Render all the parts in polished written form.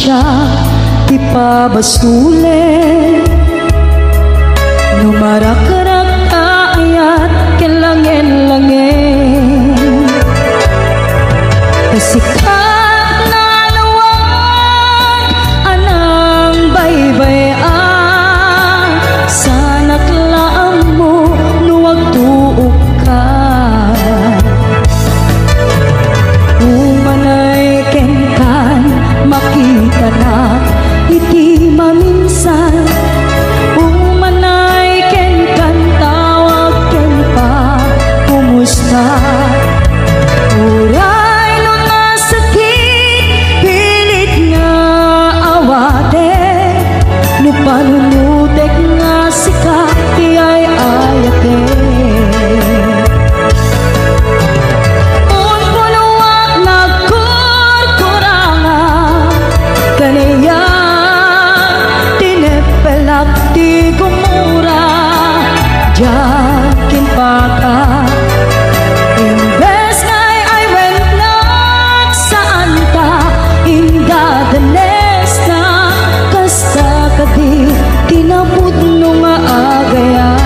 siya ti pabasulen no marakarak ayat kelangen-langen kasikat na lawag anang baybay-an sanak laang mo nuwag tuok ka umanay kenkan makita na iti maminsan umanay kenkan tawag ken pa kumusta uray no nasakit pilit nga awate no panunutek nga sikat ti ay ayate ti gumura jakin paka imbes ngay ay went nak saan ta indadanes na kasta kadi tinapod no nga agayan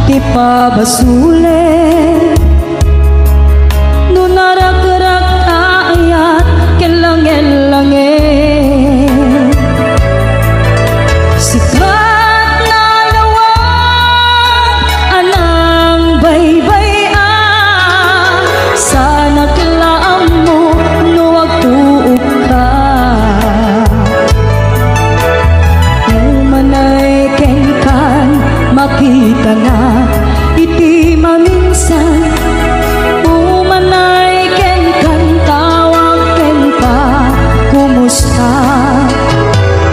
ti pabasulen no narak-rak ayat kelangen-langen sikat na lawag anang baybay-an sanak laang mo nuwag tuok ka umanay kenkan makita na iti maminsan umanay ken kan tawag ken pa kumusta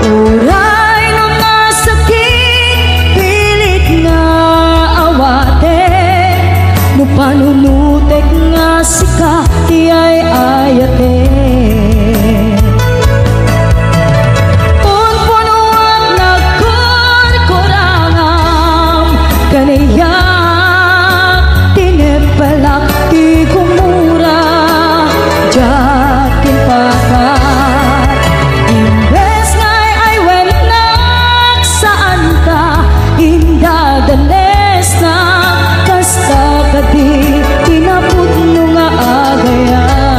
uray no nasakit pilit nga awate no panunutek nga sika ti ay ayate kaniyak tinepalak ti gumura jakin pakat imbes ngay ay wenak saan ta indadanes na kasta kadi tinapod no nga agayan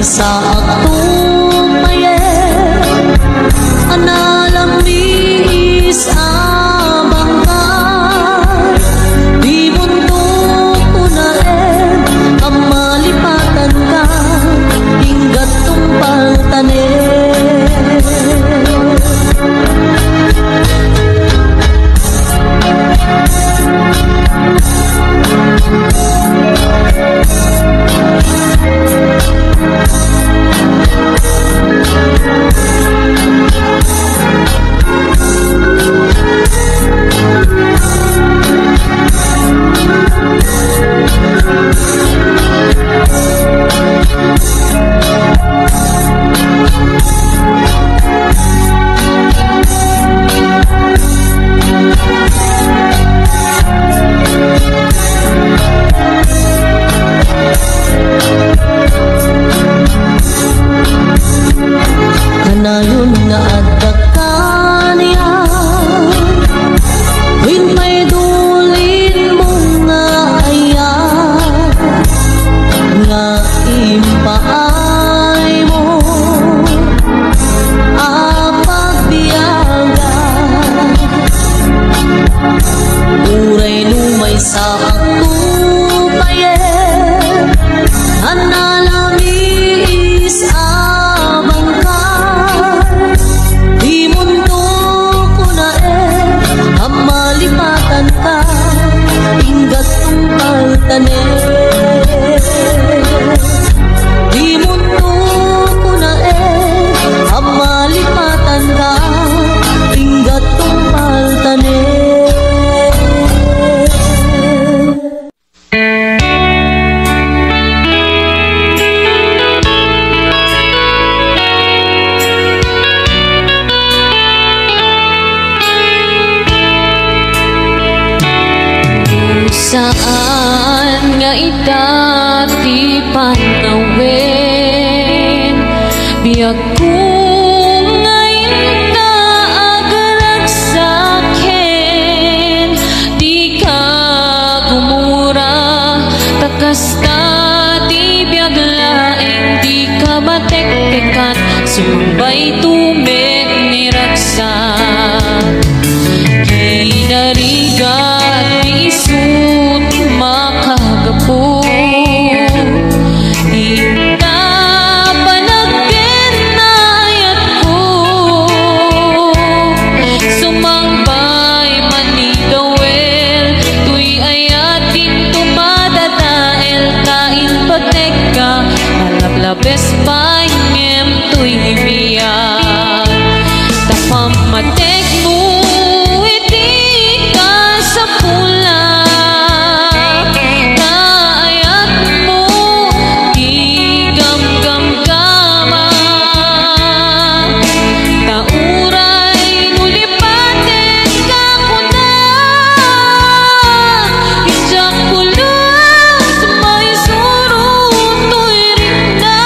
sa agtumayen analamis abang ka di mundo ko na ang malipatan ka hinggat tumpal tanin. Kanayon nga addakan niya win may dulin mo nga ayan nga impaay mo apagbiyaga uray lumay sa agtupayen analamis abang ka di mundo ko na ang malipatan ka hinggat tumpal tanin. Di mundo ko na ang malipatan ka hinggat tumpal tanin. Saan nga itati panawin biyag ko ngayon ka agarag sa'kin di ka gumura takas ka di biyag laing di ka matek-tekan sumabay tumik ni Ragsak kinarigat di isut makagapo di ka panagpinayat ko sumangbay manigawel tuy ayatin tumadadael kain patek ka malablabes pangem tuy ibiyag tapamatek mo sa pula kaayat mo igam-gam-gama tauray ngulipatin ka kuna ijak pulas may surong tuy rinda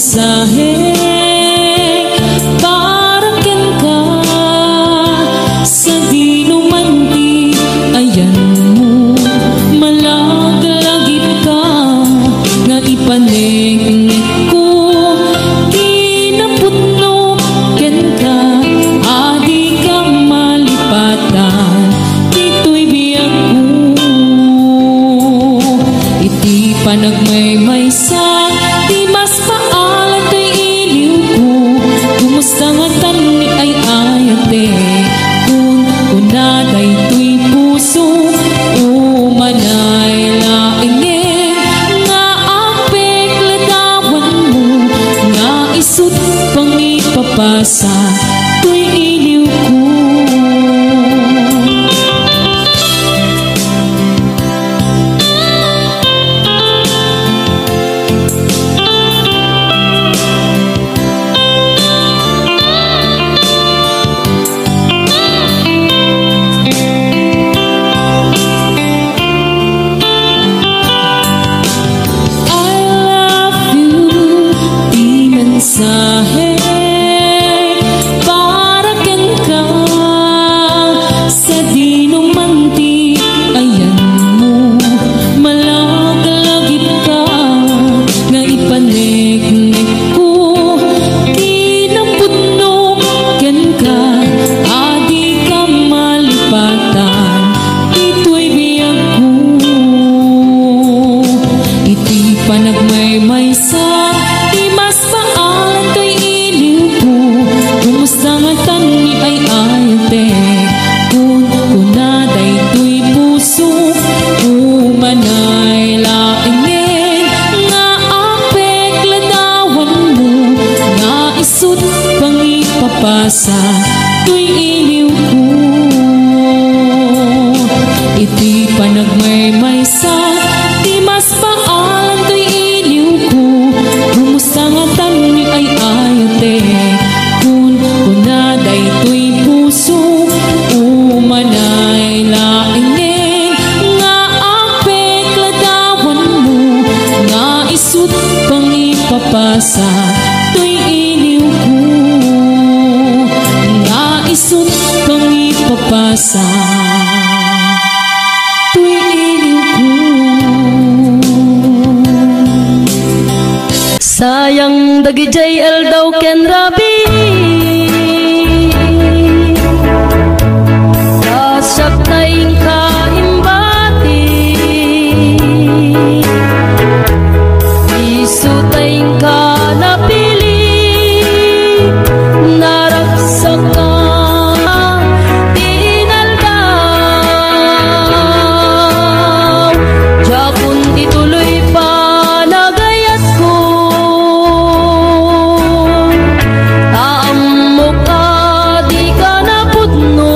mensahe para ken ka sa dinumanti ayan mo malagalagip ka nga ipanegnek ko kinaputno ken ka adi ka malipatan dito'y biyag ko iti panagmaymaysa di mas paalan to'y iliw ko kumusta nga tani ay ayate kung kunaday to'y puso umanay laingin nga apek ladawan mo nga isut pang ipapasa to'y iliw ko. Mensahe para ken ka sa dinumanti ayan mo malagalagip ka nga ipanegnek ko kinaputno ken ka adi ka malipatan dito'y biyag ko iti panagmaymaysa di mas paalan to'y iliw ko kumusta nga tani ay ayate kung kunaday to'y puso umanay laingin nga apek ladawan mo nga isut pang ipapasa to'y iliw ko iti panagmaymaysa di mas paalan to'y iliw ko kumusta nga tani ay ayate kung kunaday to'y puso umanay laingin nga apek ladawan mo nga isut pang ipapasa to'y iliw ko nga isut pang ipapasa to'y iliw ko. Sayang dagi JL daw ken Rabi Sasak na ingka imbati Isutay ingka napili Naraksak ka dinaldaw Jakun ituloy pa nagayat ko Taammo ka di ka naputno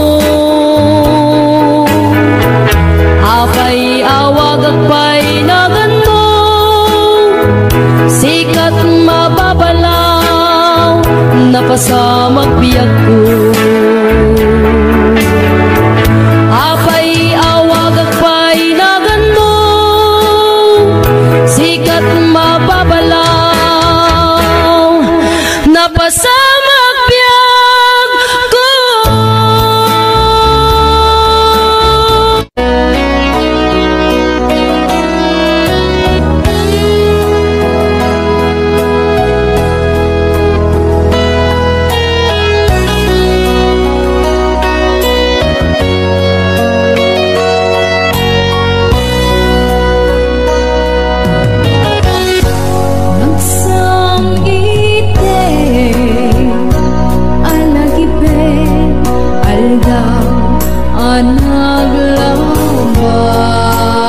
Apay awag agpay naganto Sikat mababalaw Napasamag biyag ko Apay awag agpay naganto Sikat mababalaw Napasamag biyag ko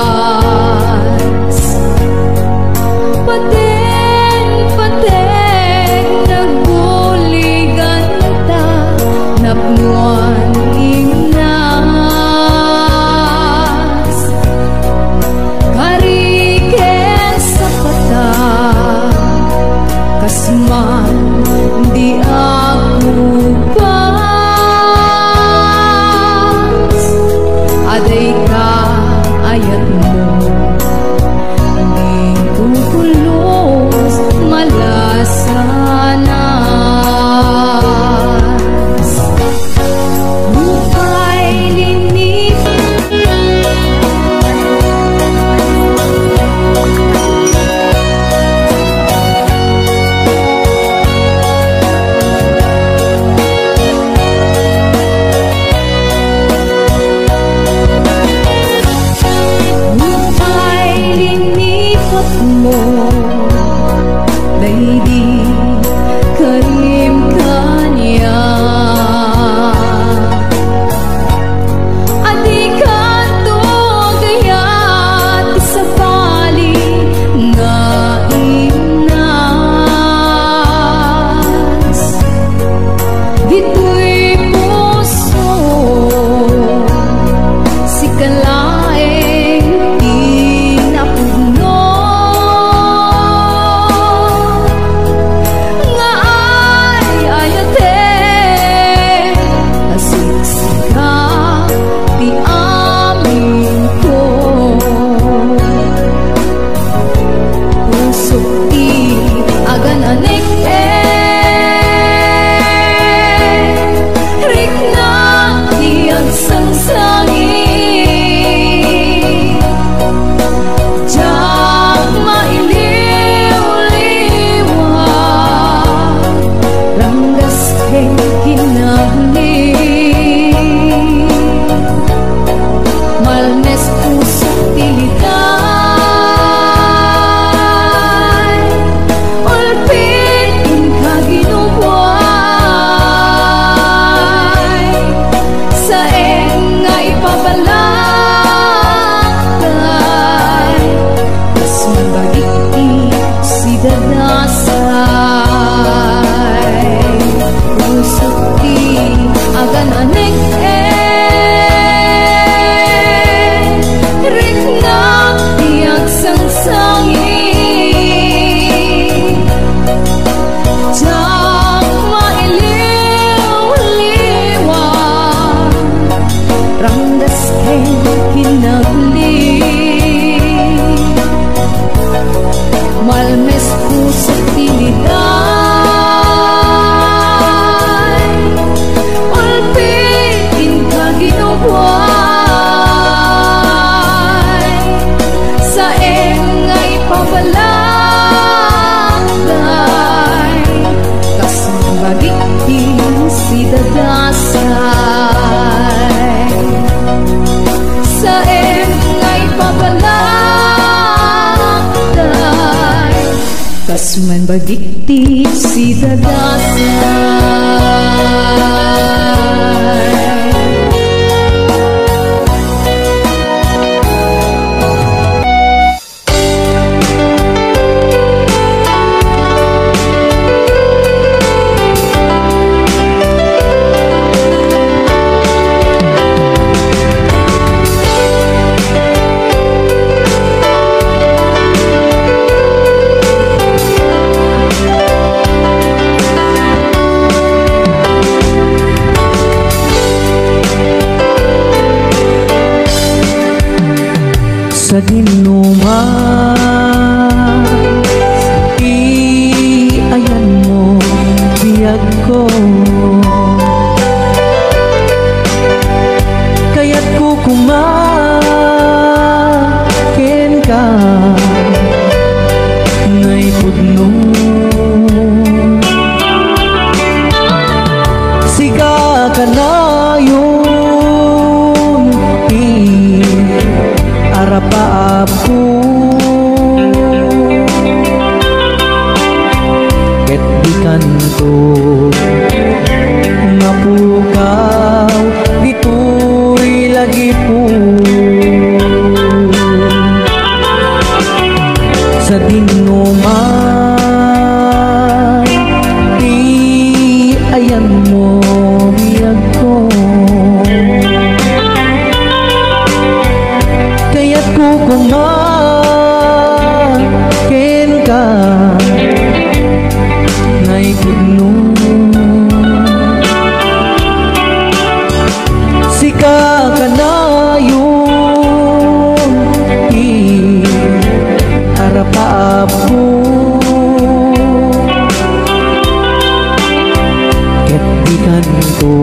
naglabas Paten nagbuligan ta Napnuan ingnas Kariken sa pata Kasman di ako pas Aday ka ayat mo Di kukulos malasa Kas man bagiti si dadasay. Sa dinuman, ayan mo biyag ko, kaya't ko kumakin ka ngay pudno. Siga ka na yun arapa-apo, ket di kanto mapukaw dito'y lagi po. Sa dinuman, ayan mo biyag ko, kaya't ko kumakin ka ngay pudno. Sika ka na yun arapa-apo, ket di kanto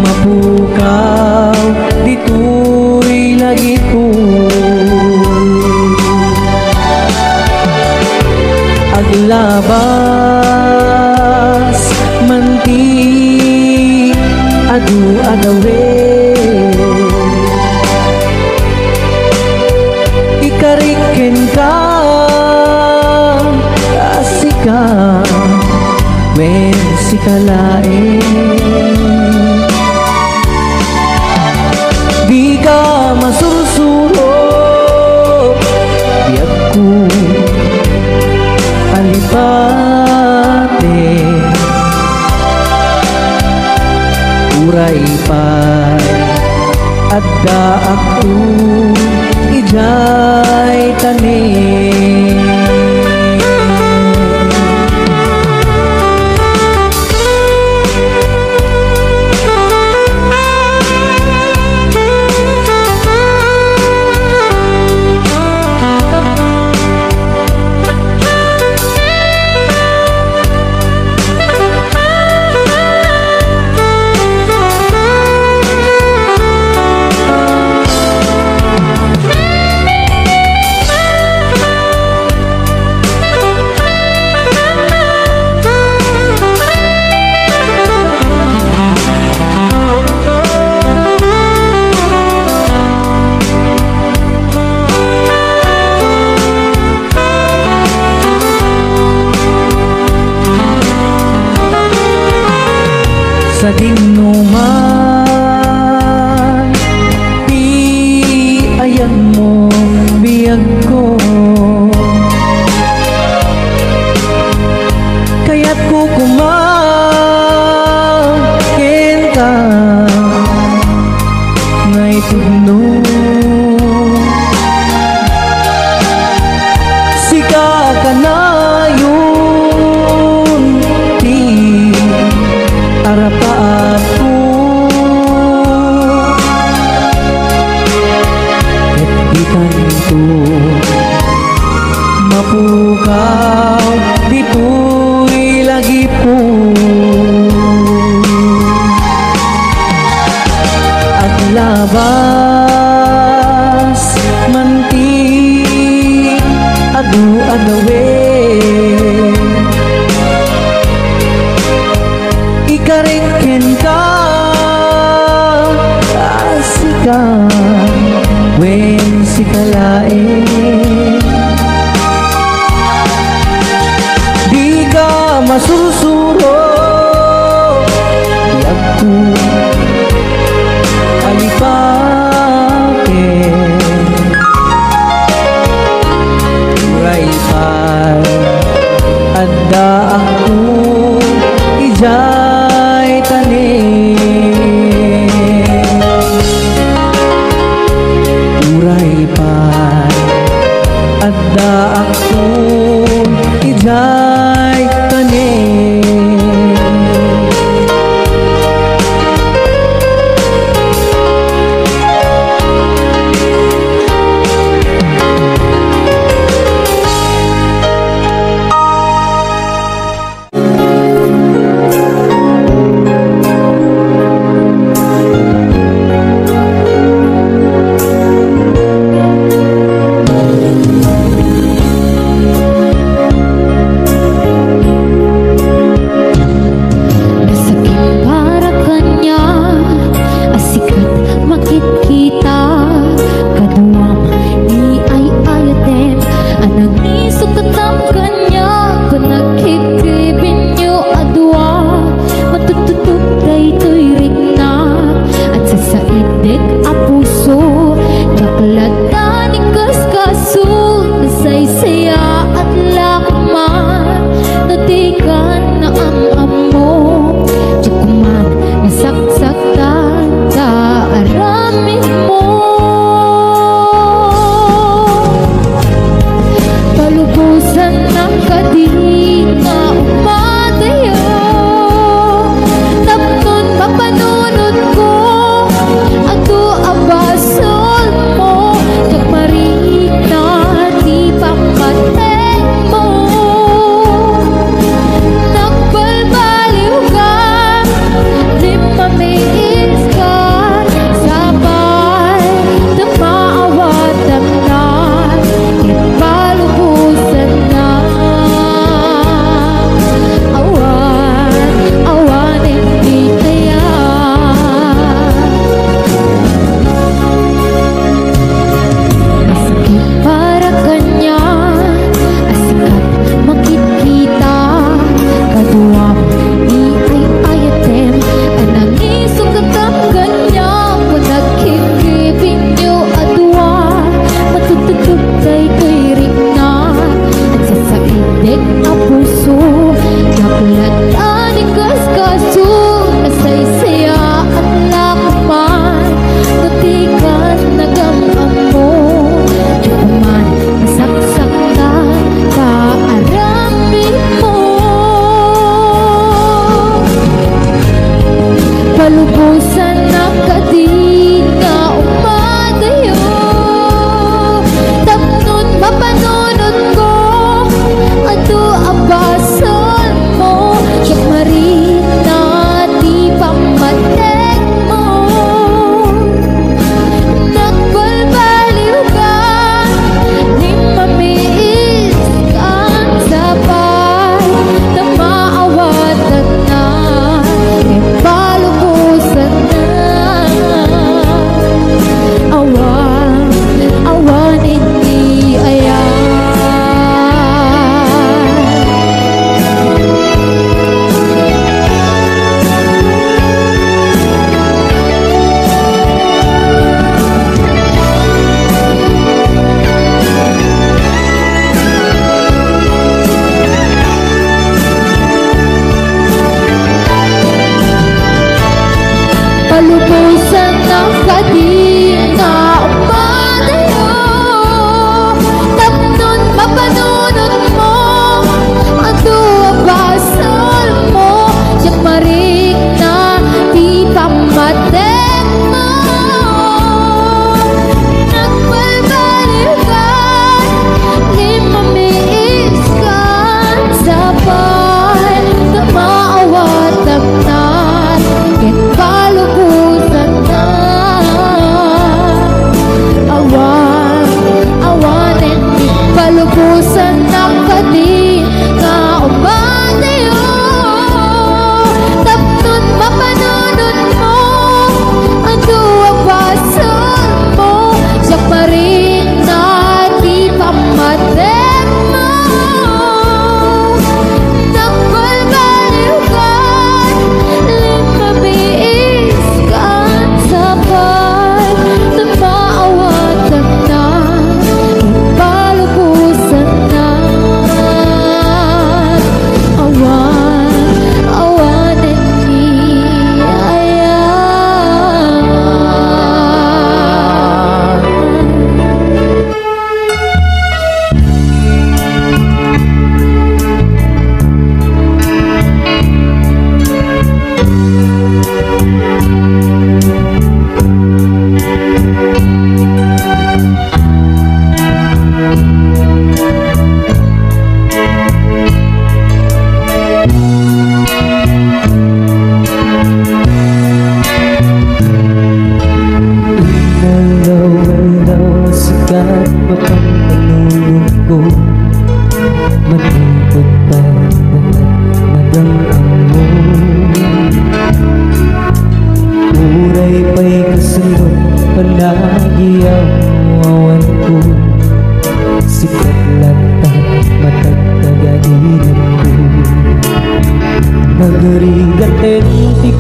mapukaw dito'y lagi ko. Aglabas manti adu-adawe, ikarikin ka asika wen sikalae. Di ka masursuro biyag ko alipate, uray pa adda ako ijay tanin. Sa dinuman, ayan mo biyag ko, kaya't ko kumakin ka ngay pudno. Sika ka na yun arapa-apo, ket di kanto mapukaw dito'y lagi po. Aglabas manti adu-adawe, ikarikin ka asika wen sikalae. masursuro di ako alipake uray pa'y adda ako ijay tanim uray pa'y adda ako ijay tanim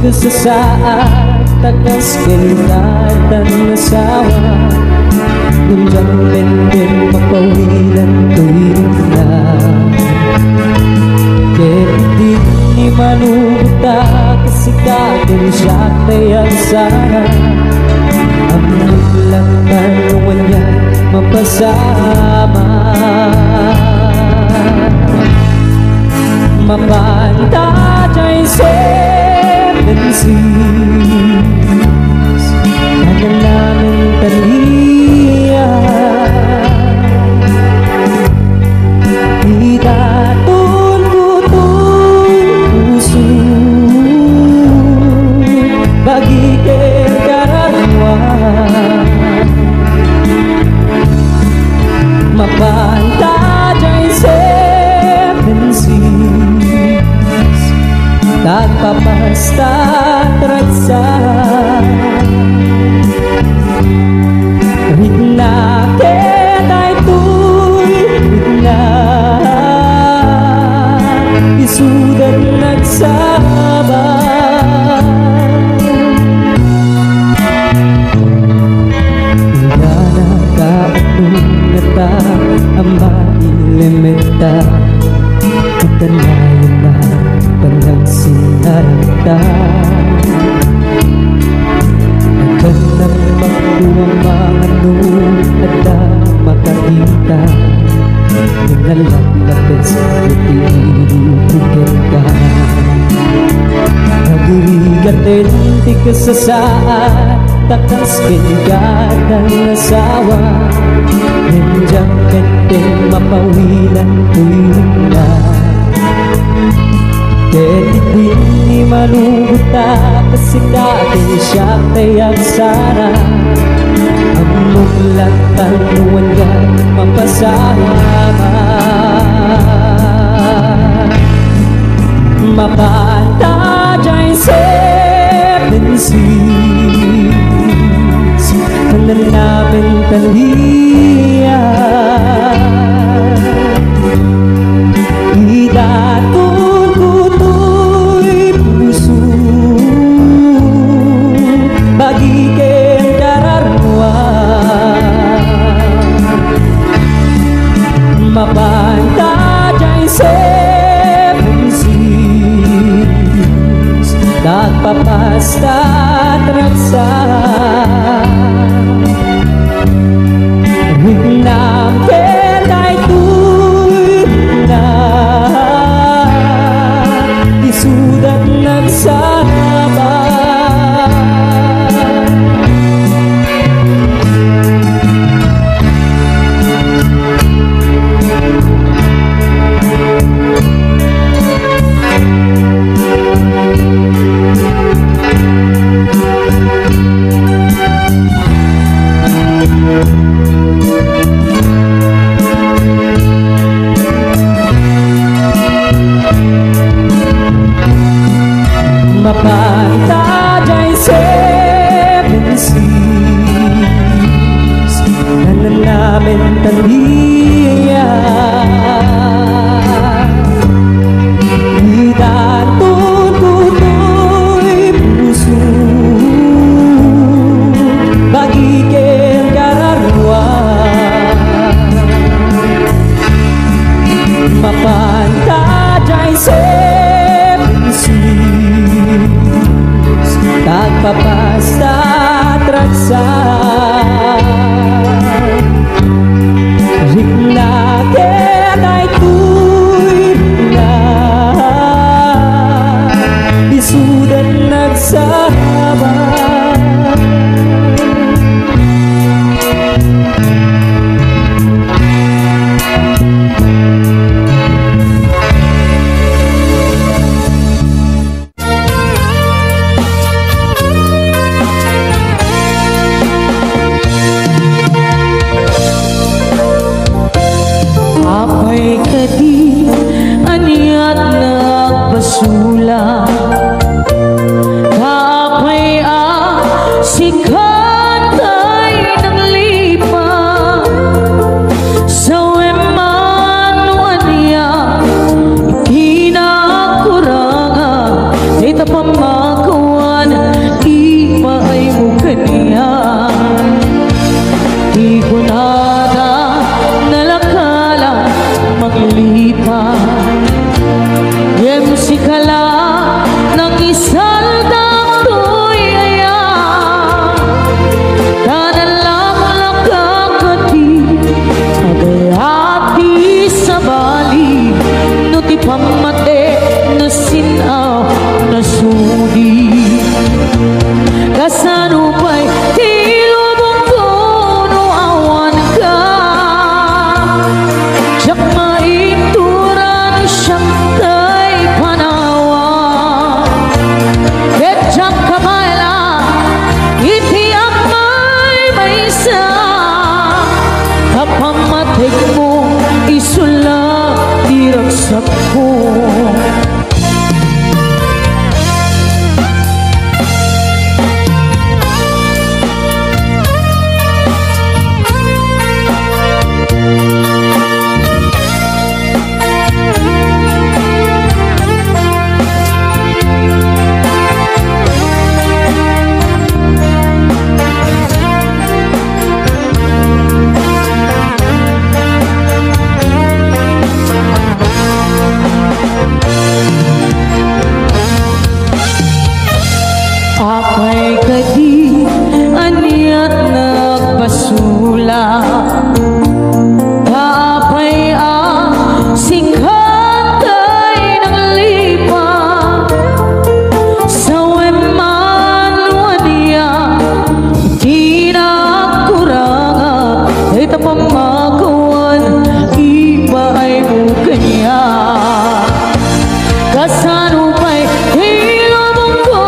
kasasaad takas kailangan nasawa Nunjang benden mapawilan tuwing na Kaya di manubuta kasi kakong siya tayang sana Ang lang tanungan niya mapasama Mapanta dyan seven seas Kaya namin taliya Itatun kutun puso Bagi kekarawa Mapanta dyan seven seas Tagpapasta traksa Ritna ketay tuy Ritna Isudan nagsaba Hingga nakaatong nata Ang mailimita Kita na yun na Palang sinarata Nagkanang magkuwang mga noon At na makakita Naglalapis Itinibugin ka Nagirigatin Di kasasaan Takas kinigatang asawa Nandiyan kenteng mapawilan tuwing na Kaya di malubuta kasi dati siya tayang sana Ang mulat tanungan niya mapasama Mapanta dyan seven seas Hanggang namin taliya Idatun kuto'y puso Bagi keng dararwa Mapanta dyan seven seas Nagpapasta traksa Rinam ketay tuy na Isudan nagsaba Mapanta dyan seven seas Na namin taliya Itatun kuto'y puso Bagi keng kararwa Mapanta dyan seven seas Tagpapasta traksa Ritna ketay tuy na Isudan nagsaba Apay kadi aniat nagbasula Apay sikatay ng lipa Sa weman aniya Ikinakuranga Ita pamakawa kasanupay ti lubong kuno awan ka jak maituran siyang tay panawa ket jak kabayla iti amay maysa kapamatig mo isula diragsak ko. Apay kadi aniat nagpasula apay sikhatay ng lipa sa weman waniya di na kuranga ay tapamagawan iba ay mukanya kasanupay hilabang ko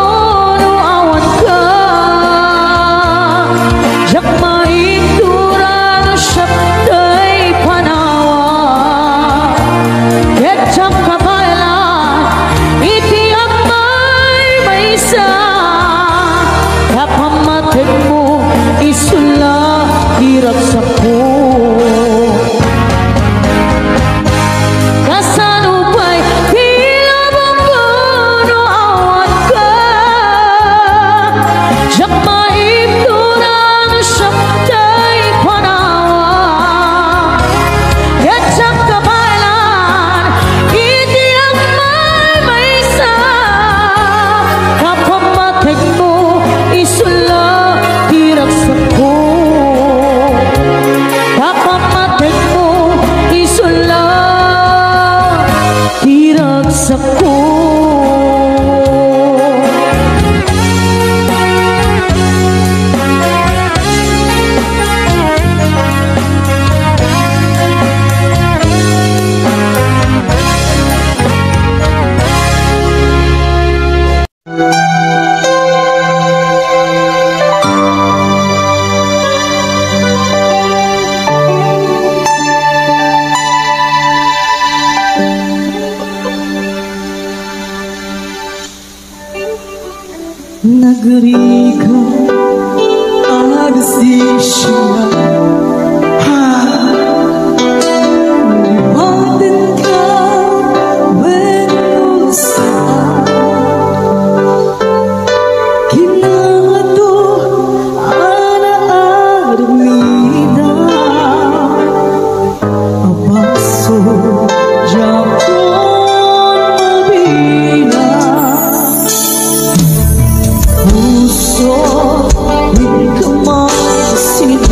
diragsak ko kasanupay hilabang kuno awan ka jak maituran siyang tay panawa ket jak kabaylan iti amay maysa kapamatig mo isula diragsak ko kapamatig mo isula diragsak ko. Nagriga agsisya liwatin ka benusa kinangado ana armida abakso Japon mabina puso with kemasin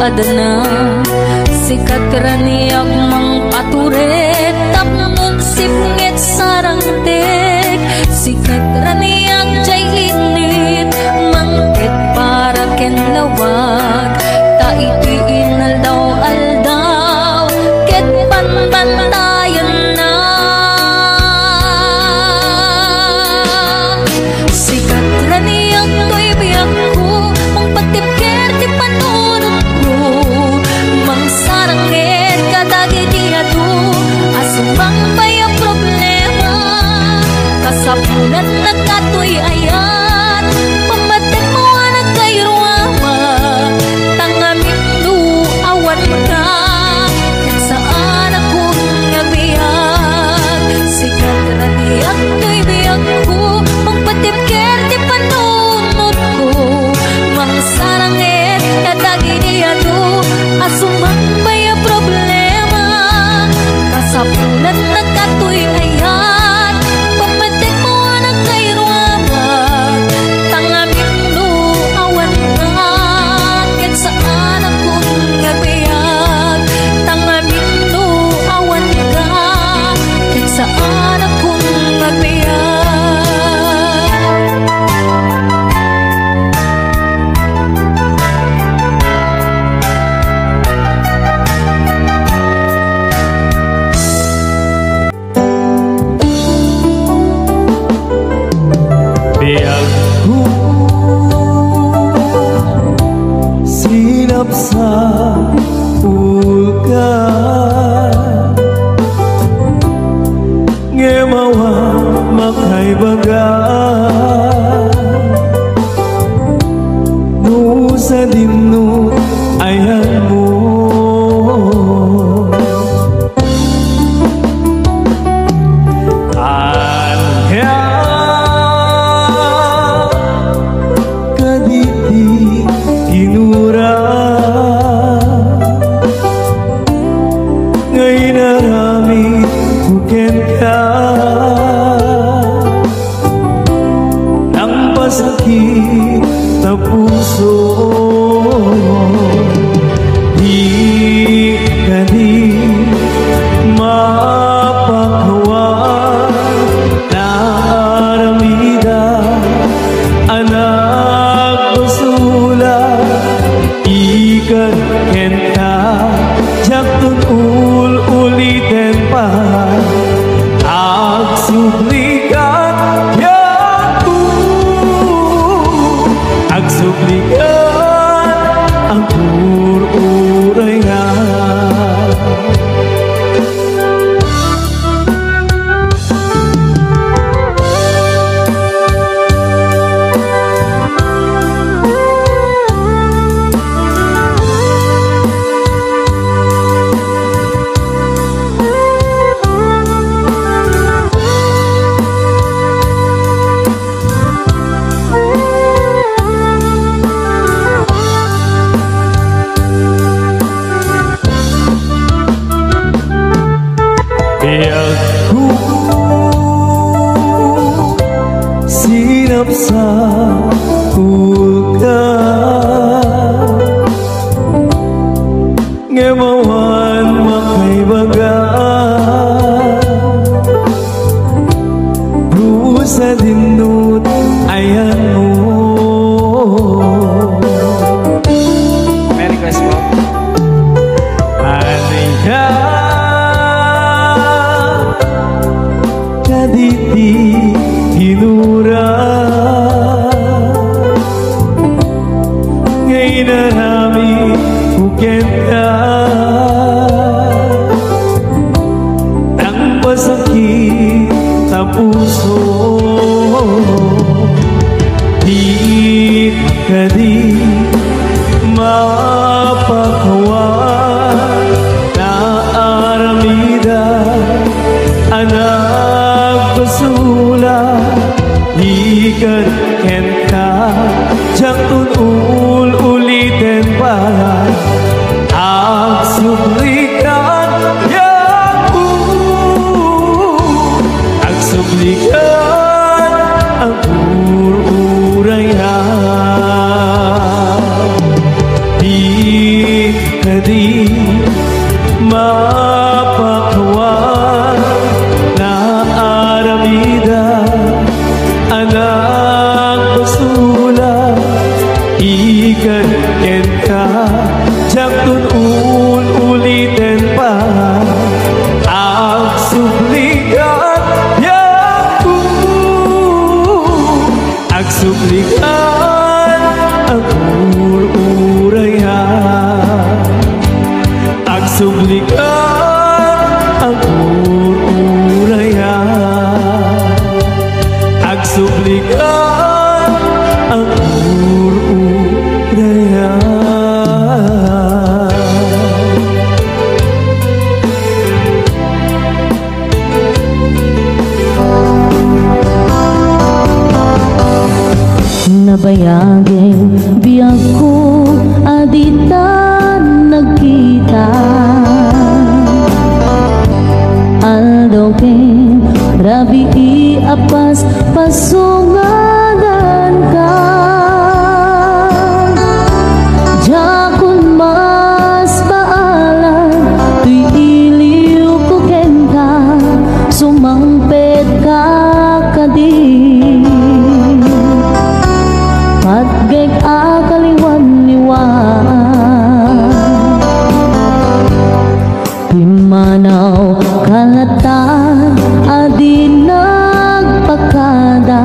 adana sikat raniyak mang paturet tapnon sipngit sarang tek sikat raniyak jay init mangket para ken lawag ta itiin aldaw ket panbantayan na sikat raniyak to'y biyak ko mang patipker ti panunod ko mang sarangit kadagi diado asumang baya problema kasapunan nagkatoy ayat pamatek mo anak kay ruama tangamit do awan ka ket saan akong nabiyag sikat raniyak to'y biyak ko mang patipker ti panunod ko mang sarangit kadagi diado asumang baya problema kasapunan nagkatoy ayat pamatek mo anak kay ruama tangamit do awan ka ket saan akong nabiyag tangamit do awan ka ket saan akong nabiyag. Biyak ko sinap sa ulka ngemawa makay baga no sa dinut ayan mo kaditi tinura ngay narami buken ka ng pasakit na puso di ka di mapakawa na aramida anak basula ikan kenta jaktun ulitin pa agsublikan yaku agsublikan ang uray-uray biyak ko sinap sa ulka ngemawan makay baga sa dinut ayan mo. Merry Christmas po. Halika kaditi hinura ngayon na namin buken ka ng pasakit sa puso di ka di mapakawa na aramida anak basula ikan kenta jaktun ulitin pa agsublikan yaku agsublikan ang ururayan di nabayagin biyag ko aditan nagkita aldokin rabi apas pasungadan ka jakun mas baalan tuy iliw ko kenta sumangpet ka kadi patgeg akaliwan-liwan Pimanaw kalatan adi nagpakada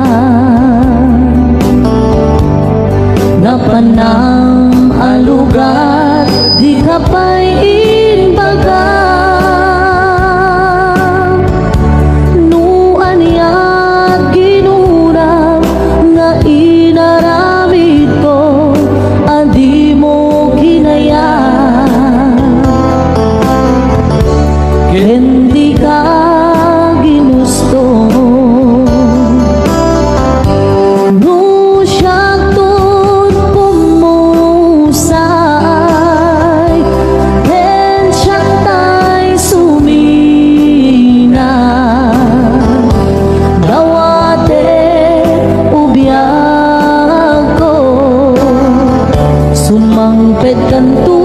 Napanam alugar di kapay inbaga Nuan niya ginurang nga inaramid ko adi mo kinaya hindi ka ginusto no siya tun pumusay then siya tay sumina dawate ubiyag ko sumangpet kanto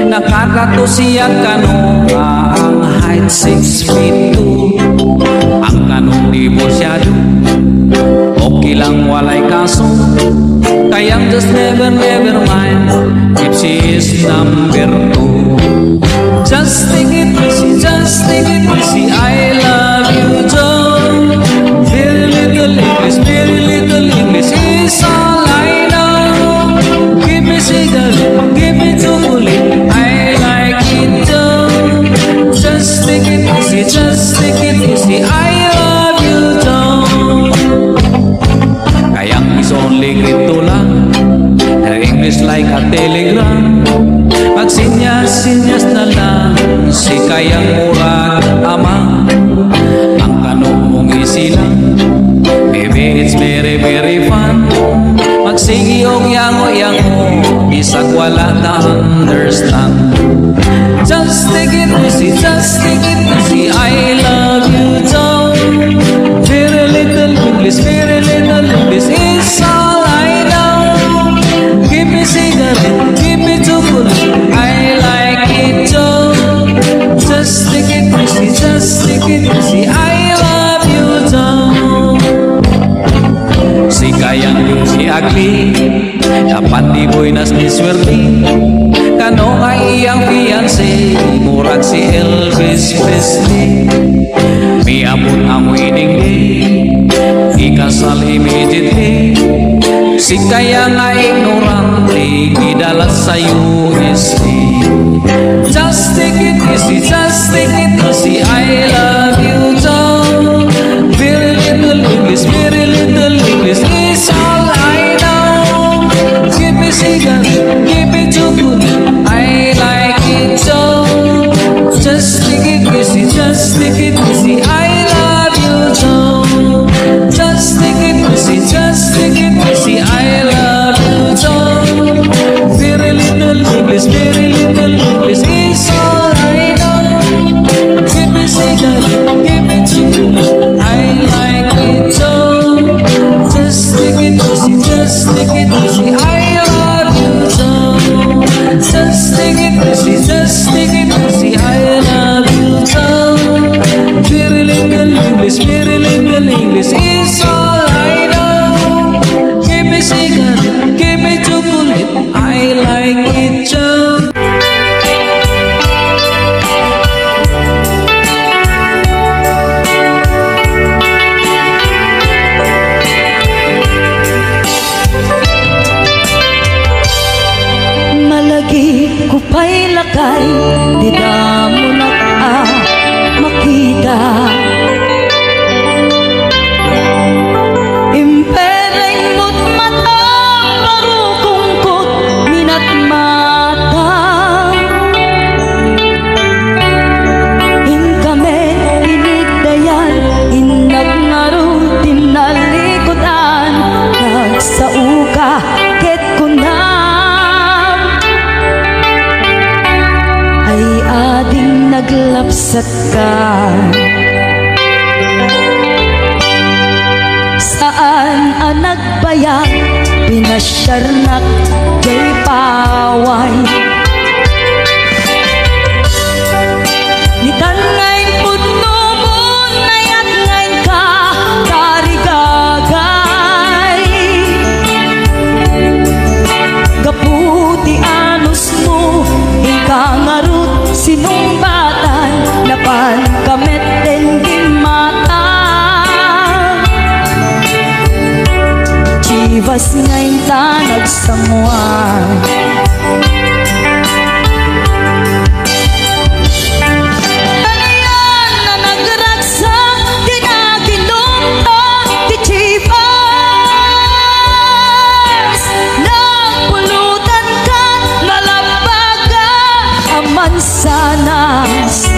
Nakakato siya kano ang height 6 feet 2 ang kanong divorsyado okay lang walay kaso kayang just never mind if she is number 2 just take it easy I love you Joe very little English is all I know give me cigarette give me chocolate just take it easy, I love you, John. Kayang is only greet to lang, her English like a telegram. Magsinyas na lang, si kayang murag ama. Ang kanong mong easy lang, baby it's very fun. Magsigi og yango, isag wala na understand. Just take it easy, I love you, John. Very little English is all I know. Give me cigarette, give me chocolate, I like it, John. Just take it easy, I love you, John. Si kayang yung si ugly, dapat di boy nas ni swerte. Kano ay iyang fiancé, murag si Elvis Presley. Miabot ang wedding day, ikasal immediately. Si kaya nga ignorante, idala sa USD. Just take it easy, I love you, John. Very little English is all I know. Give me cigarette, give me chocolate, I like it, John. Just take it easy, I love you, John. Just take it easy, I love you, John. Very little English is all I know. picture. Malagi ko pa'y lakay, di na mo na makita. Impereng mo't mata, marukungkot, minat mata. Inkame, inigdayan, inagnaro, tinalikodan, nagsauka, ket ko na. Ay ading naglapsat ka. Saan ang nagbayag, pinasyarnak kay paway. Nitan ngayon pudno mo, nayat ngayon ka, karigagay. Gaputi anos mo, inkangarut sinumbatan, napan kamet den di mata. Chivas ngayon ta nagsamuan. Ano yan na nagragsak, di na kinumta, di Chivas. Napulutan ka, nalabaga, aman sanas.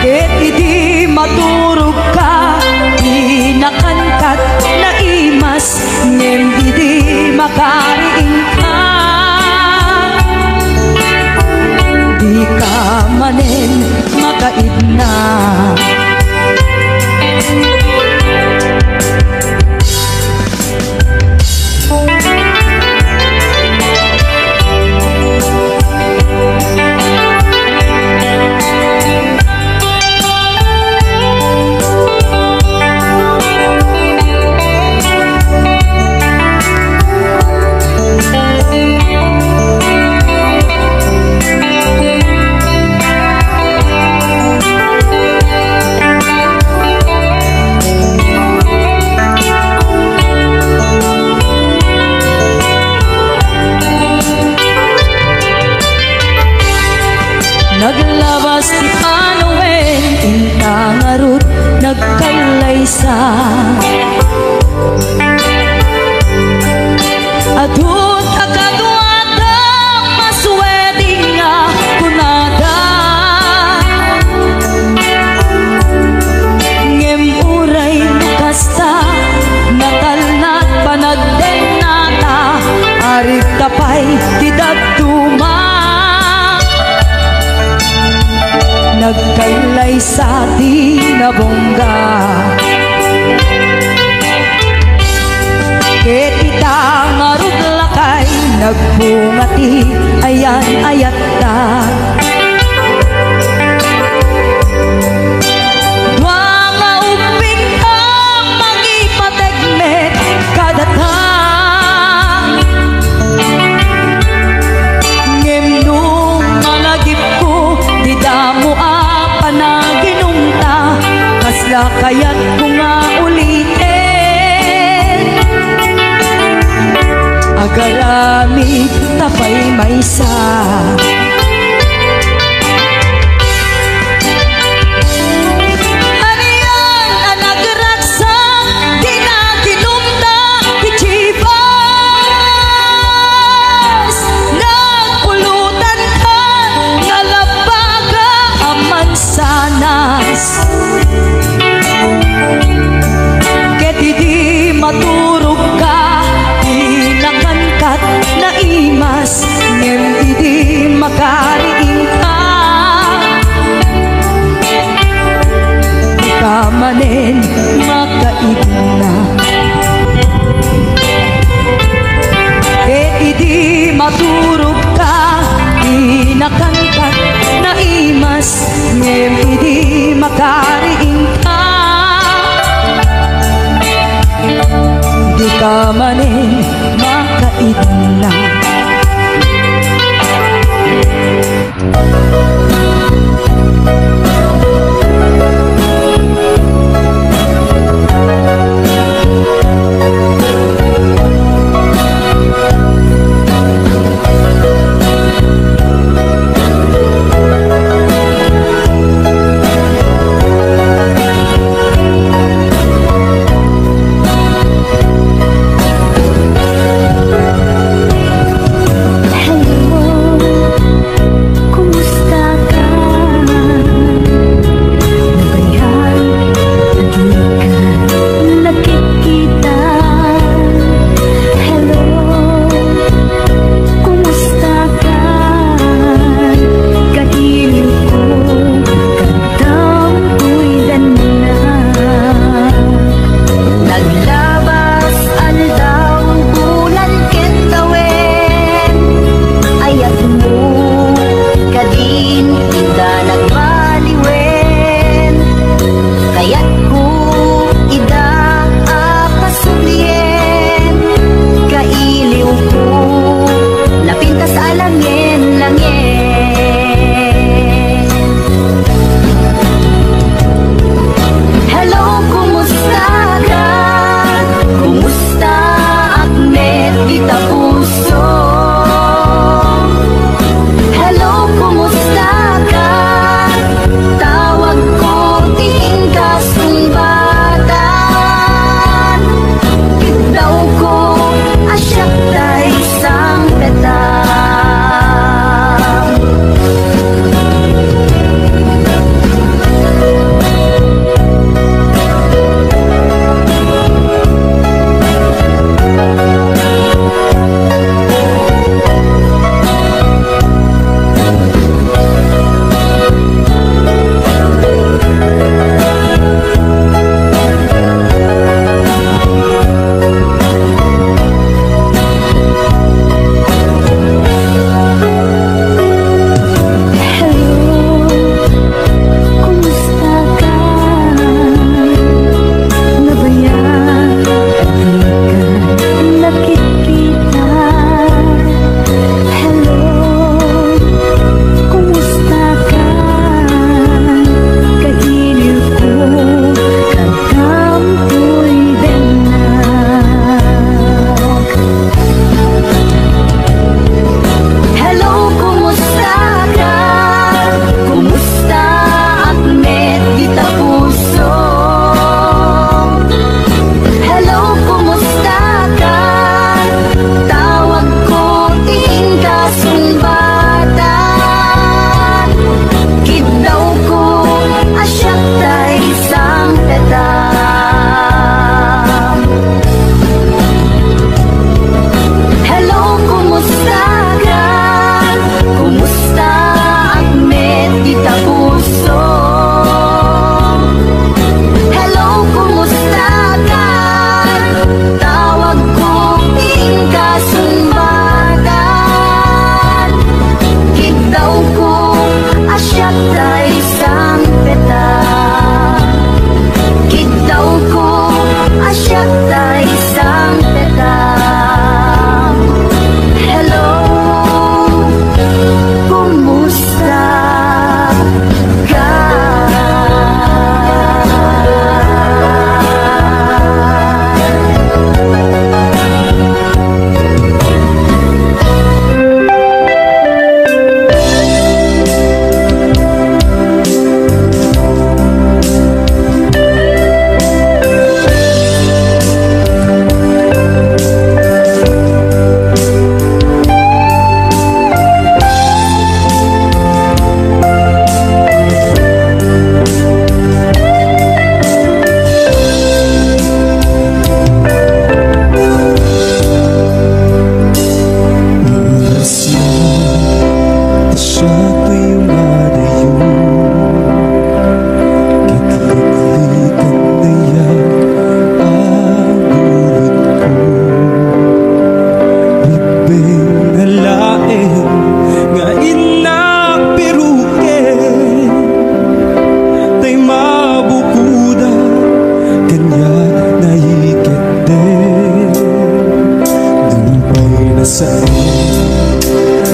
Ket idi maturog ka, inakankat na imas, ngem idi makariing ka. Di ka manen makaidna. Naglabas ti Panoen, intangarut, nagkalaysa. Adut akaduada, maswede nga kunada. Ngem uray lukasta, natalnat panagdenata, arit tapay tidagtuma. Nagkailay sa di na bongga. Ket itang aruglakay, nagbungati, ayan ayat ta. Dwa nga uping ka, magipategmet kadata. Ngem nung malagip ko, di damo panaginumta, kasla kaya't ko nga ulitin. Agarami tapay maysa. Ano yan ang nagragsak, di na kinumta, di Chivas. Nagpulutan ka, nalabaga, aman sanas. Ket idi maturog ka, inakankat na imas, ngem idi makariing ka. Di ka manen makaidna. Ket idi maturog ka, inakankat na imas, ngem idi makariing ka. Di ka manin makaidna. mapait na.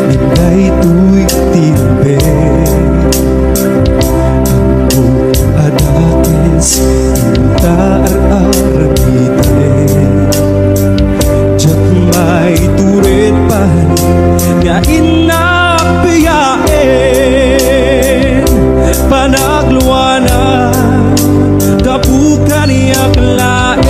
Ninday tuy timbe adakes inta ar-aramite Diyak may turit pa nga inapiyain panagluwana kapukan iyak lain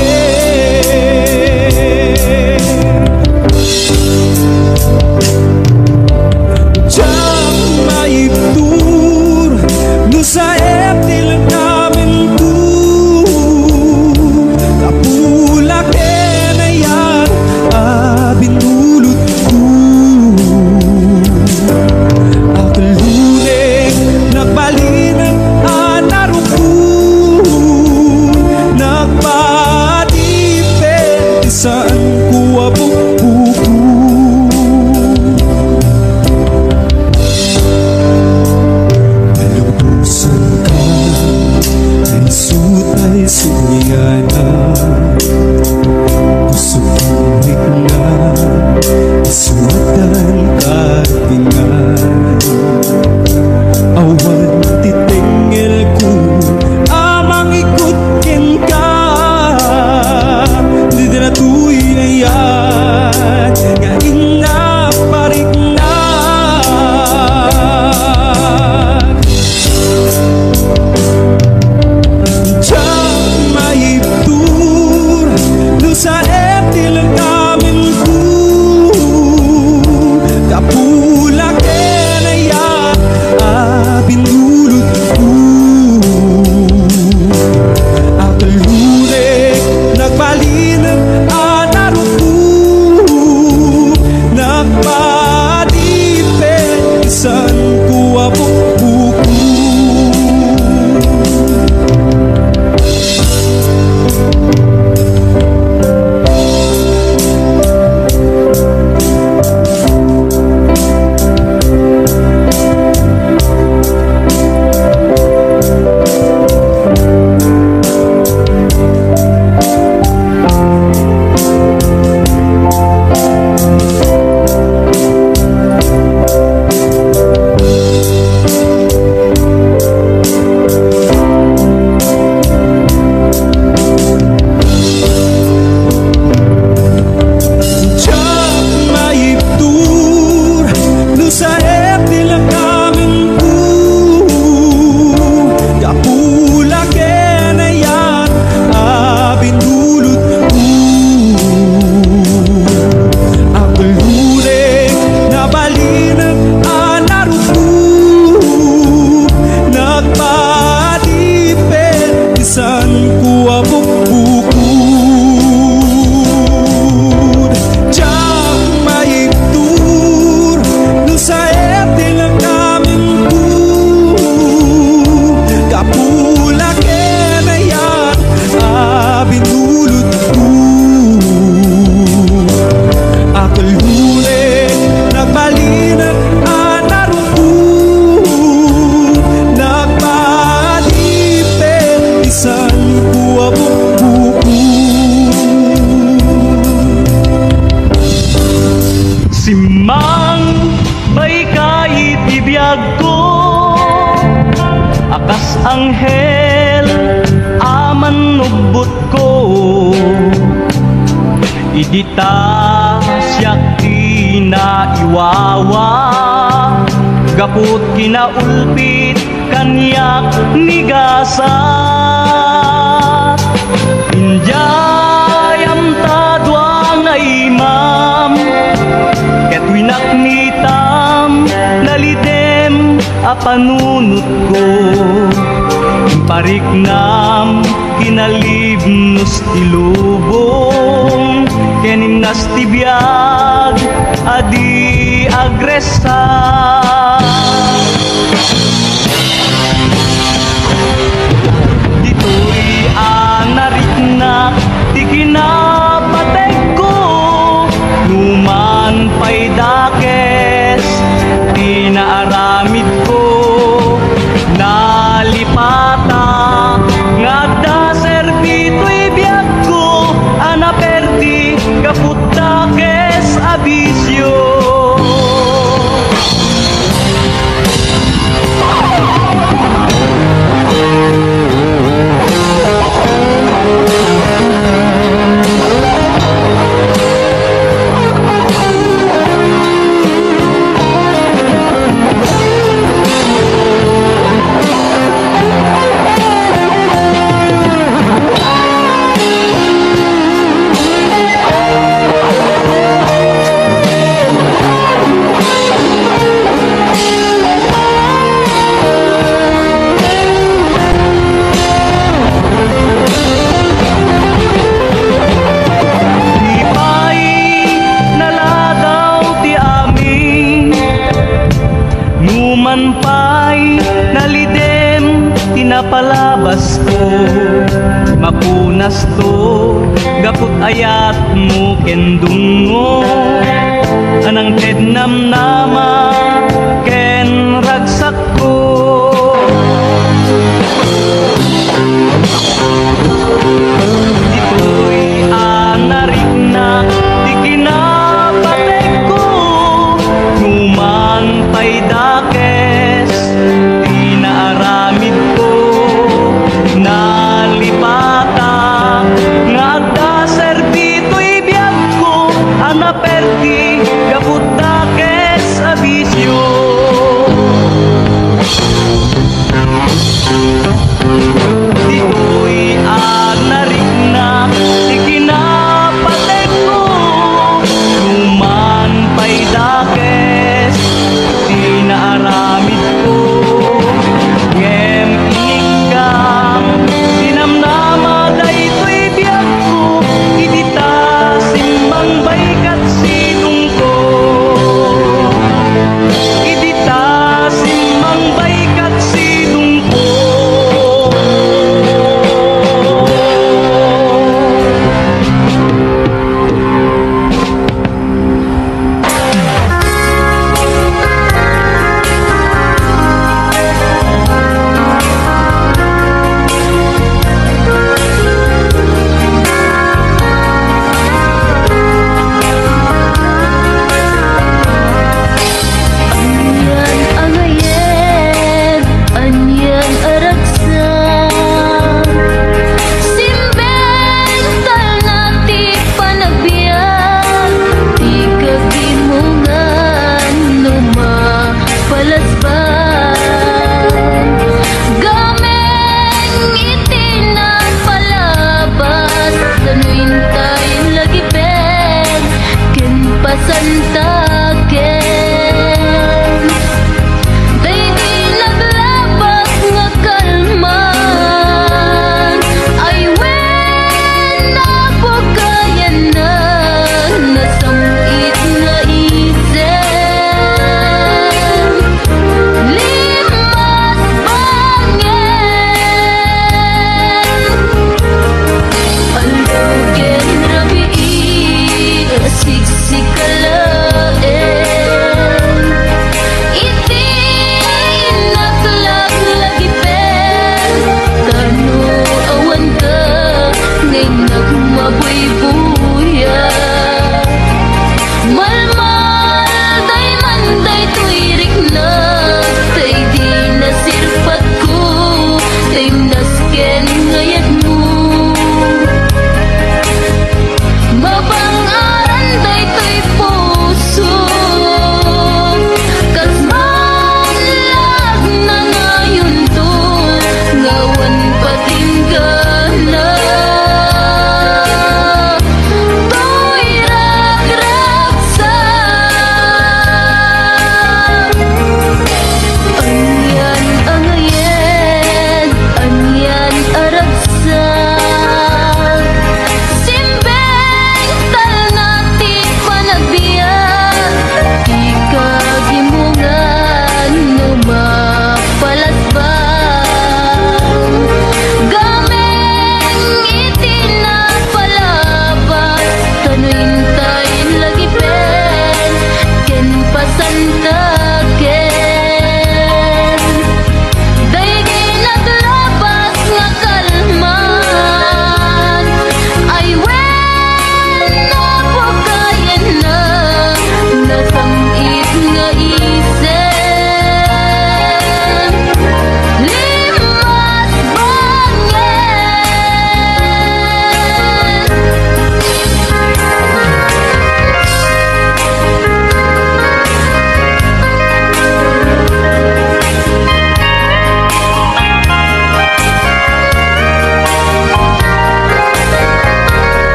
Diyak may tur nusaep nilang namin tu kapulak na yan abinulot ko Akaluneng nagbalinang anaruko nagpadipet isaan ko abok-buko Malubusan ka ay sutay sumiyana Pusok-inig na isuatan katingan Awan titingil ko amang ikutin ka Di na tuy na yan nga inaparik na Diyak may tur Lusa etil namin ko Kapulak na yan abinulot ko Akaluneng nagbalinang anaruko nagpadipet isan ko abok-buko Akas anghel aman nugbot ko Idita siyak tinaiwawa Gaput kinaulpit kanyak nigasat Injayam tadwa nga imam Ketwinak nitam nalitem apanunot ko Pariknam kinalibnos tilubong Kenim nas tibiyag adi agresa Dito'y anariknak di kinapateg ko Numan pa'y dakes di naaramid ko Nalipata nga da serbito'y biyag ko Anaperdi kaput dakes abisyo pinapalabas ko, mapunas to, gapot ayat mo kendung mo, anang tednam nama ken ragsak ko. Dito'y anarik na di kinapatay ko, numan pa'y dakes di naaramid ko, nalipata nga da serbito'y biyag ko, anaperti gaput dakes abi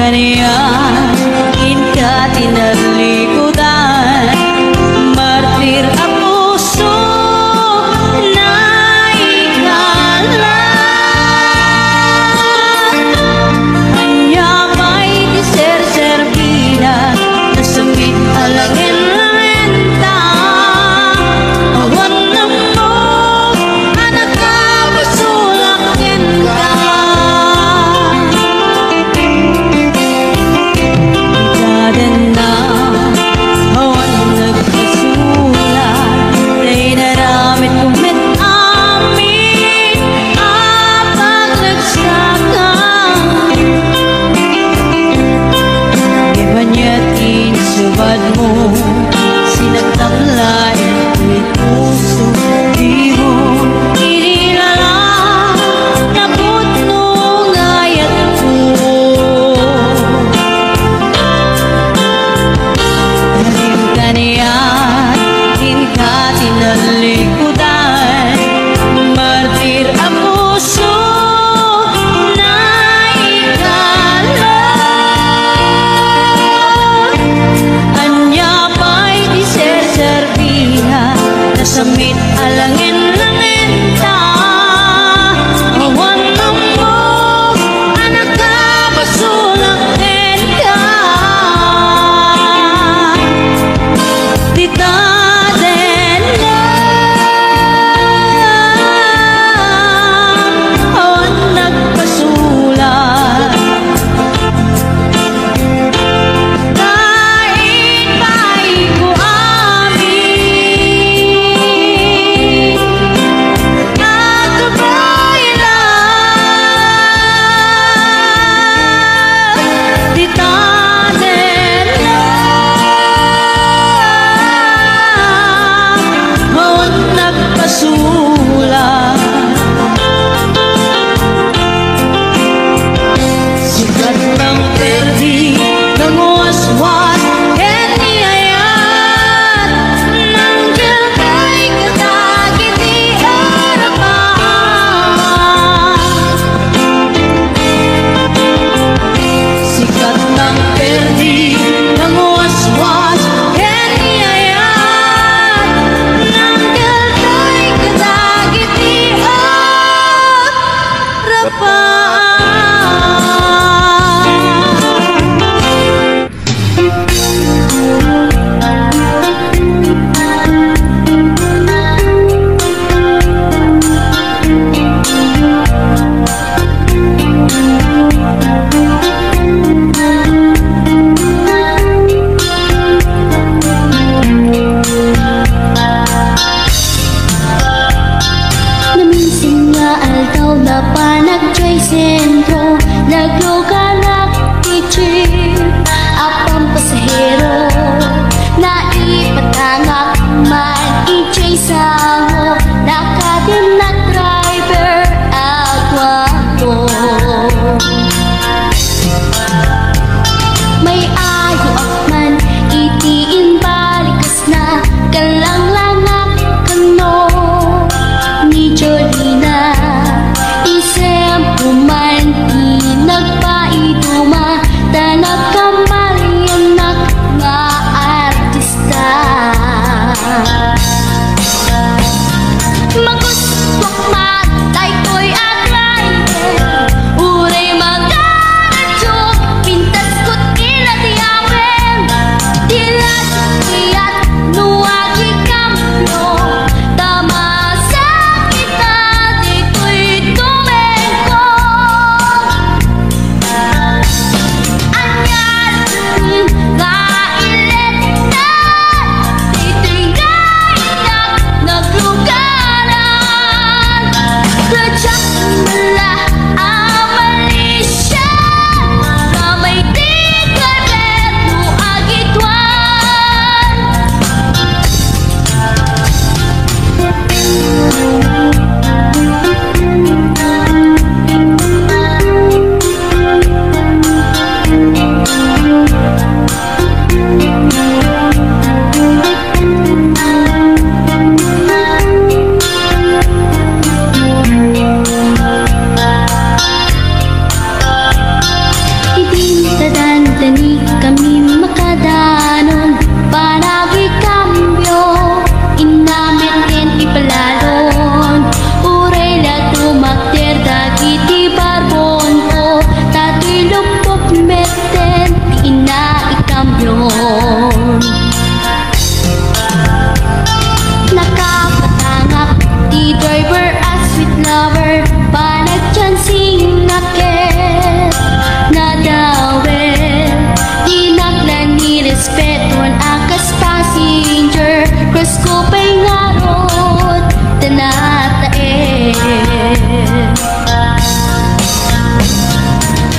Ganyan, inka tinalikutan, martir ang puso na ikalat. Anyamay di ser-serbina, nasabit alangin lenta. Awan na mo, anak ka, basulakin ka.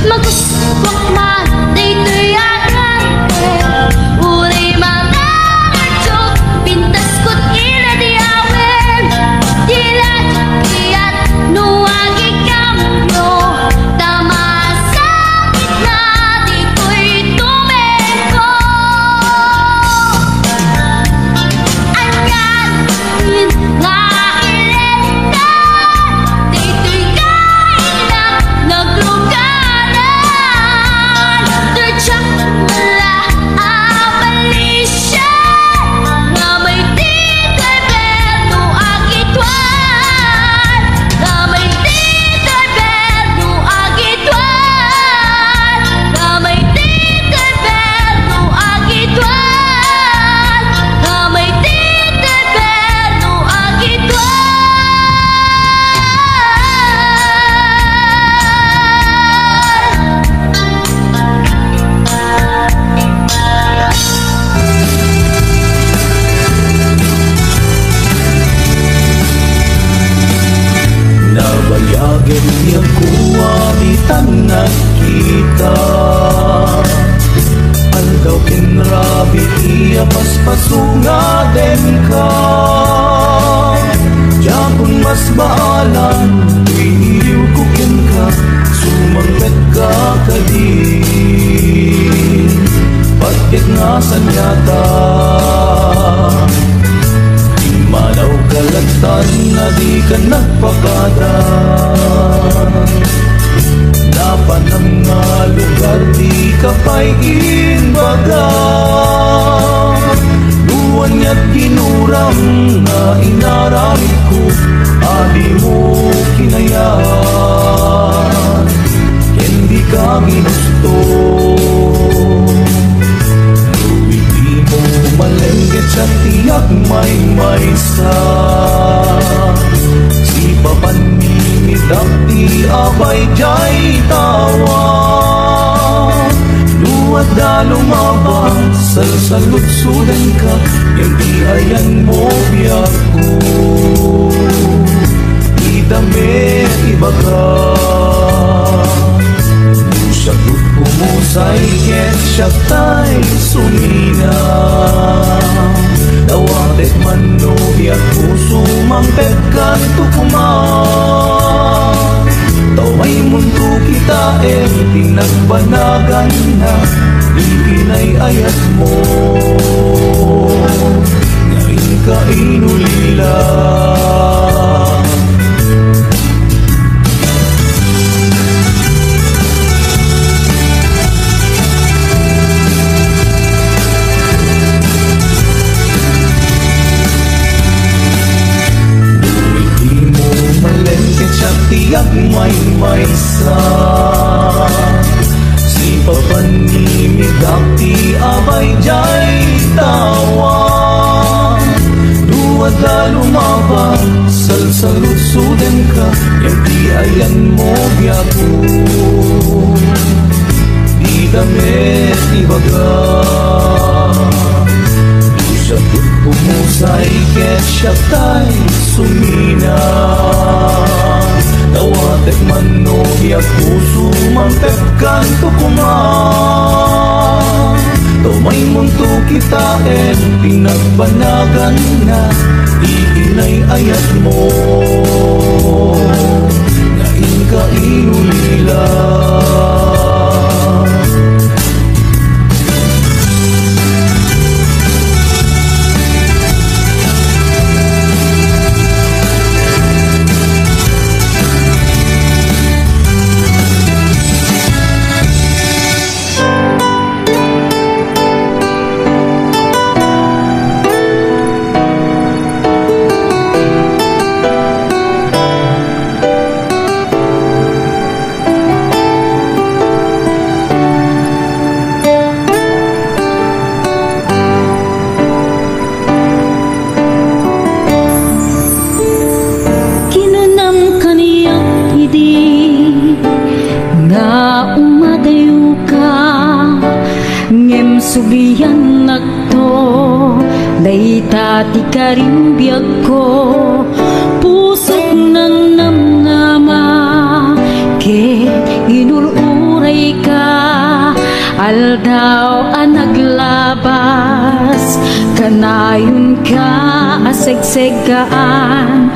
Maguskwak man, dito'y agante. Uri mga ngadjok, pintas ko't ila di awen. Dila jukiyat, nuwagi kamyo. Tama sa gitna, dito'y tumeko. Anyan, nga ilenta, dito'y kailang nagluganan. Tudyak mula abalisya, nga may tito'y berno agitwan. Nga may tito'y berno agitwan. Nga may tito'y berno agitwan. Nga may tito'y berno agitwan. Nabayagin niyang kuwamitan nakita. Aldaw kinrabi iya paspasunga den ka. Diyan mas baalan, iniiw kukin ka. Sumangpet ka kadin, pagkit nga sanyata. Manaw kalagtan na di ka nagpakada. Dapat ng nga lugar di ka pa'y inbaga. Luwan niya't ginuram na inaramid ko, adi mo kinayaan, hindi ka ginusto. Di mo malengget sa tiyak may maysa. Si papanimidap di abay jay tawa. Luwad da lumabang salsalutsudan ka, yung di ayan mo biyak ko. Di damit ibaga, sagot kumusay ket siya tay sumina. Dawatek manubi at puso mangpet kan tukuman. Taway mundo kita tinagbanagan na, iinay ayat mo. Ngayon ka inulila. Tiyak may maysa. Si papanimigak ti abay jay tawa. Duwad na lumabang salsalutsudan ka, yung di ayan mo biyago. Di damit ibaga, sagot pumusay ket siya tay sumina. Dawatek manubi at puso mangpet kan tukuman. Tumay mundo kita pinagbanagan na, iinay ayat mo. Ngayon ka inulila. Sugiyan nagto, layta ti karimbiyag ko, pusok ng namnama, ket inuluray Aldaw ang naglabas, kanayon ka asegsegaan.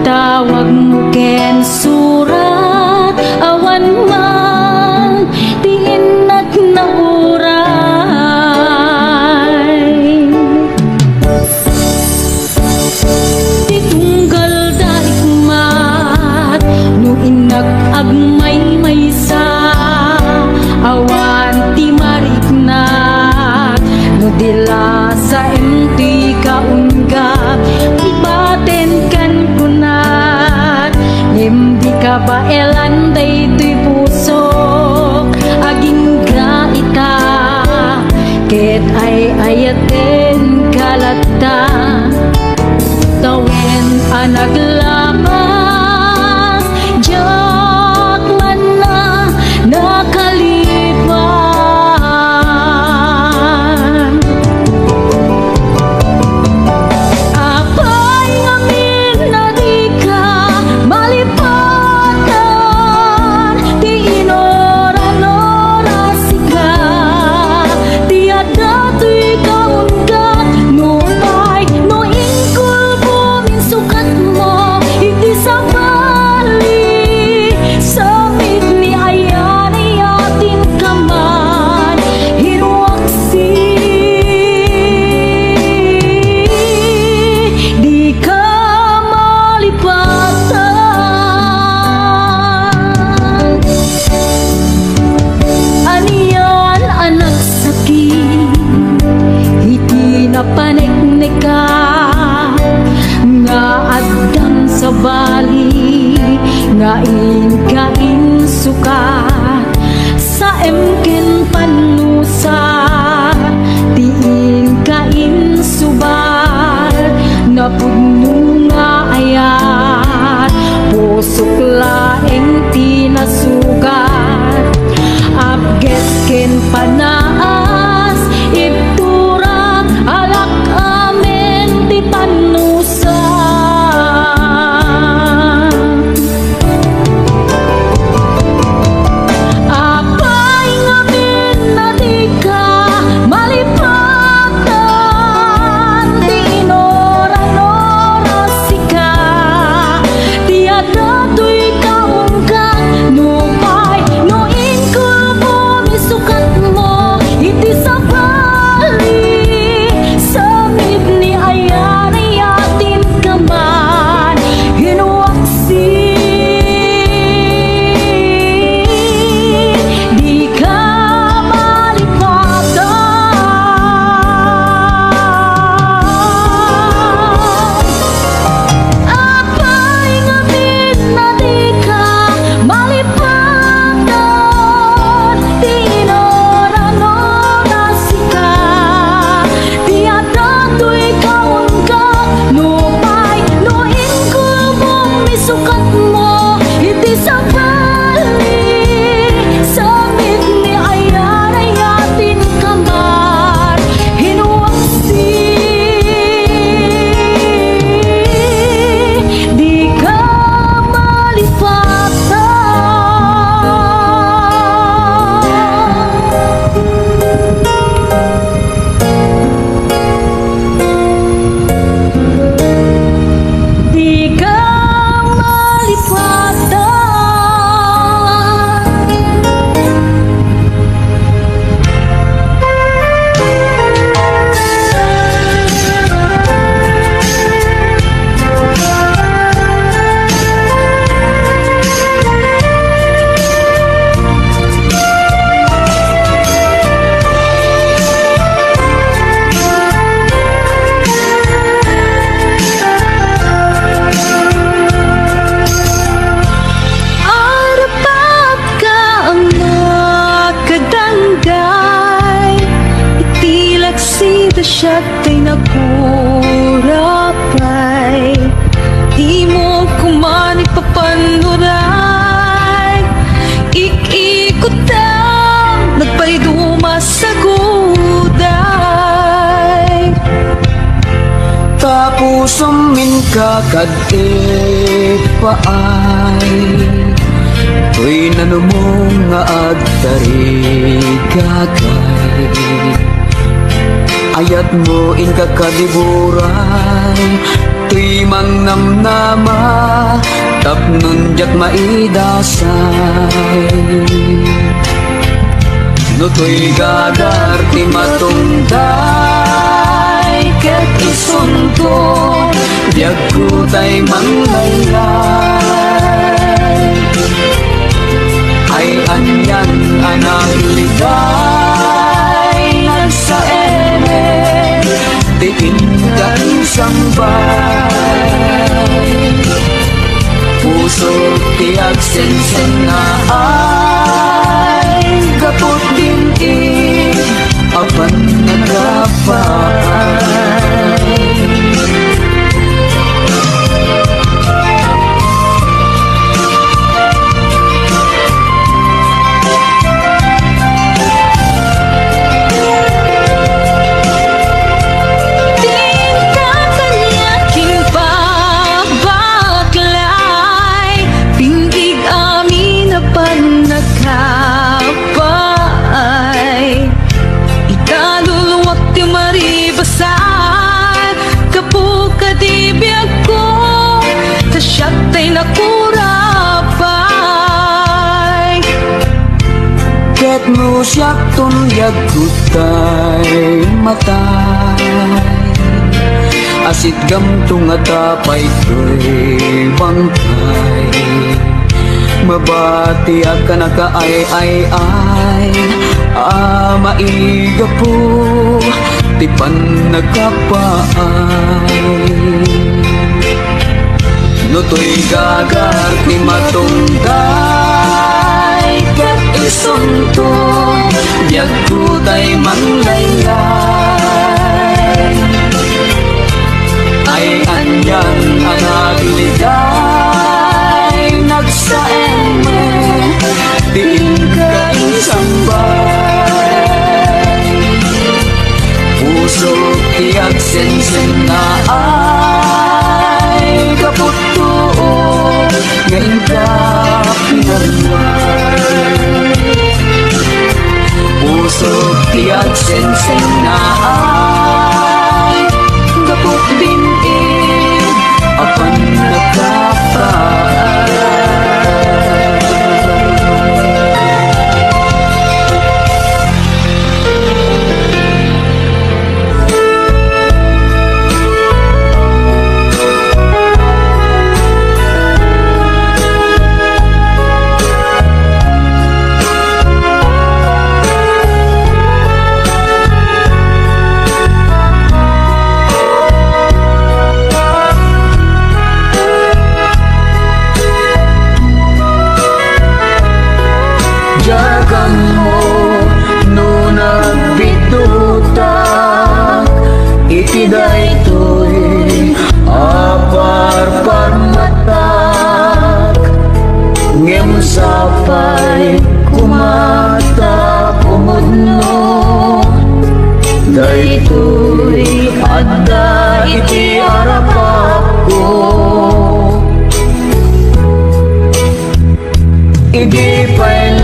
Tawag mo ken surat, awan man diin nagnahuray. Di tunggal daigmat, no inag-agmay maysa, awan ti mariknat, no dila sa enti kaunggap, ibaten kan kunat, hindi ka ba elanday tuy pusok, aging gaita, ket ay ayaten kalata, tawen anaglapas, jak man na nakalipan. Apay ngamin na di ka malipatan, di inora-nora sika, di adato'y kaunggat, no pay, no ingkol buminsukat mo, hindi sa bali, sa ni ayan ay ating kaman, hinuaksi, di ka malipatan. Aniyan anak sakit, iti napaneknek ka, nga addang sa bali, nga inkain sukat, sa emken panusa, tiin kain subal, napudno nga ayat, pusok laeng tinasugat, abget ken panaas, iptura alak amen ti panusa. Apay ngamin na di ka malipatan, di inora-nora sika, di adato'y kaunggat, no pay, no ingkol bumisukat mo, iti sa bali, sa ni ayan ay atin kaman, hinuaksi, di ka malipatan. Apay ngamin na di ka malipatan, di inora-nora sika, di adato'y kaunggat, no pay, no ingkol bumisukat mo, iti sa bali, sa ni ayan ay atin kaman, hinuaksi, di ka malipatan. Di ka Arapap ka ang nakadanggay, itilak sida siya tay nagkurapay, di mo kuman ipapanuray, ikikutang nagpaiduma sa guday. Tapos amin ka kag paay, Tuy nanumong nga agtarigagay, ayat mo in kakadiburay. Tuy mang namnama tapnon jak maidasay. No tuy gagar ti matungday, ket isunto diag kutay manglaylay. Ay anyan anak ligay nagsaene, diin ka isang bay. Puso ti agsensen na ay kapot din apan nagapay. Siya'y nakurapay, ket mo siyak tunyag kutay matay. Asit gamtung atapay to'y bangkay. Mabati ka nakaay-ay-ay, maiga po tipan nagkapaay. No to'y gagar ti matungday, ket isunto diag kutay manglaylay. Ay anyan anak ligay nagsaeme, diin ka isang bay. Puso ti agsensen na ay kaput ngayon ka pinarway. Puso tiyag sensen na ay kapot din apan nagkapay. Jagan mo no nagbitutak, itiday to'y aparparmatak. Ngem sapay kumata kumudno, day to'y adda iti arapak ko. Idi pa'y